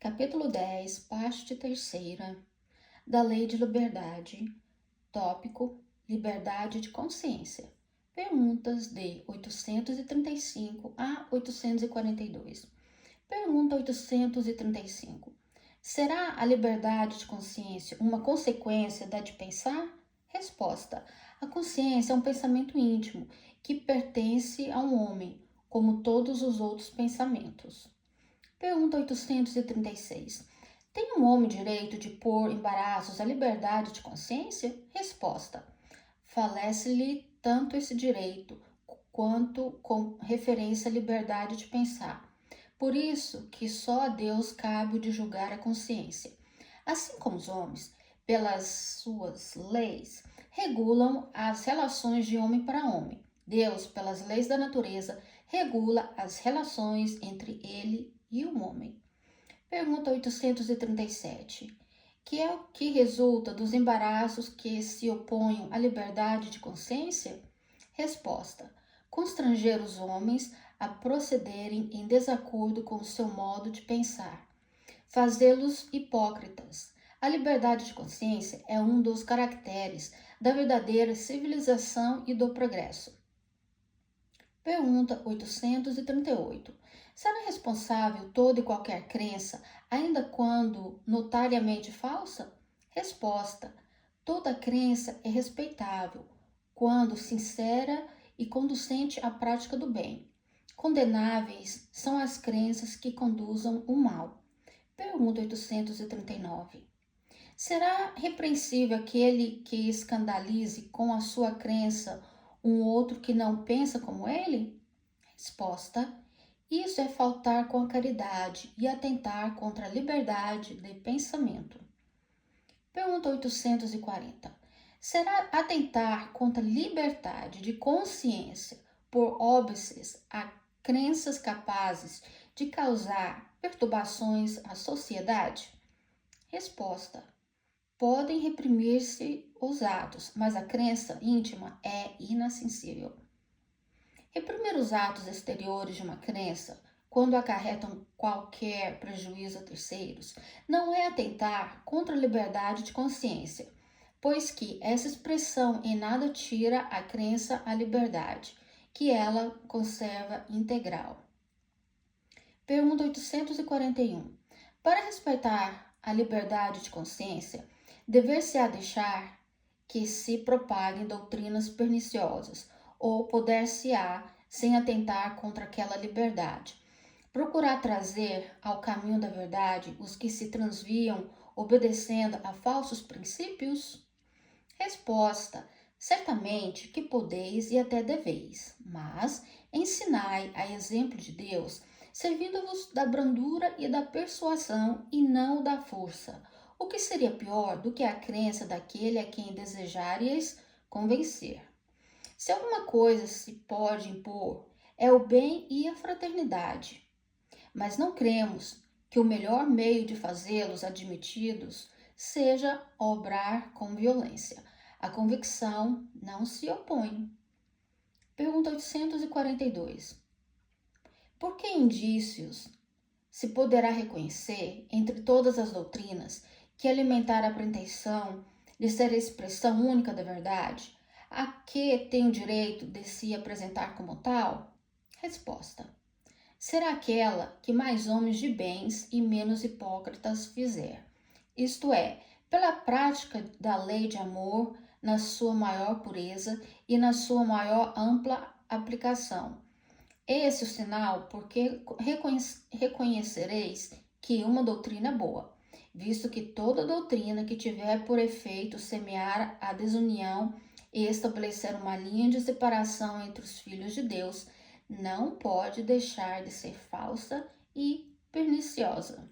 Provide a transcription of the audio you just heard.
Capítulo 10, parte terceira, da Lei de Liberdade, tópico, liberdade de consciência. Perguntas de 835 a 842. Pergunta 835. Será a liberdade de consciência uma consequência da de pensar? Resposta. A consciência é um pensamento íntimo que pertence a um homem, como todos os outros pensamentos. Pergunta 836. Tem um homem direito de pôr embaraços à liberdade de consciência? Resposta. Falece-lhe tanto esse direito quanto com referência à liberdade de pensar. Por isso que só a Deus cabe o de julgar a consciência. Assim como os homens, pelas suas leis, regulam as relações de homem para homem, Deus, pelas leis da natureza, regula as relações entre ele e o homem. Pergunta 837. Que é o que resulta dos embaraços que se opõem à liberdade de consciência? Resposta. Constranger os homens a procederem em desacordo com o seu modo de pensar. Fazê-los hipócritas. A liberdade de consciência é um dos caracteres da verdadeira civilização e do progresso. Pergunta 838. Será responsável toda e qualquer crença, ainda quando notariamente falsa? Resposta. Toda crença é respeitável, quando sincera e conducente à prática do bem. Condenáveis são as crenças que conduzam o mal. Pergunta 839. Será repreensível aquele que escandalize com a sua crença um outro que não pensa como ele? Resposta. Isso é faltar com a caridade e atentar contra a liberdade de pensamento. Pergunta 840. Será atentar contra a liberdade de consciência por óbices a crenças capazes de causar perturbações à sociedade? Resposta. Podem reprimir-se os atos, mas a crença íntima é inacessível. Reprimir os atos exteriores de uma crença, quando acarretam qualquer prejuízo a terceiros, não é atentar contra a liberdade de consciência, pois que essa expressão em nada tira a crença à liberdade, que ela conserva integral. Pergunta 841. Para respeitar a liberdade de consciência, dever-se-á deixar que se propaguem doutrinas perniciosas, ou poder-se-á, sem atentar contra aquela liberdade, procurar trazer ao caminho da verdade os que se transviam obedecendo a falsos princípios? Resposta. Certamente que podeis e até deveis, mas ensinai a exemplo de Deus, servindo-vos da brandura e da persuasão e não da força, o que seria pior do que a crença daquele a quem desejareis convencer. Se alguma coisa se pode impor, é o bem e a fraternidade. Mas não cremos que o melhor meio de fazê-los admitidos seja obrar com violência. A convicção não se opõe. Pergunta 842. Por que indícios se poderá reconhecer entre todas as doutrinas que alimentar a pretensão de ser a expressão única da verdade, a que tem o direito de se apresentar como tal? Resposta. Será aquela que mais homens de bens e menos hipócritas fizer, isto é, pela prática da lei de amor na sua maior pureza e na sua maior ampla aplicação. Esse é o sinal porque reconhecereis que uma doutrina é boa, visto que toda doutrina que tiver por efeito semear a desunião e estabelecer uma linha de separação entre os filhos de Deus, não pode deixar de ser falsa e perniciosa.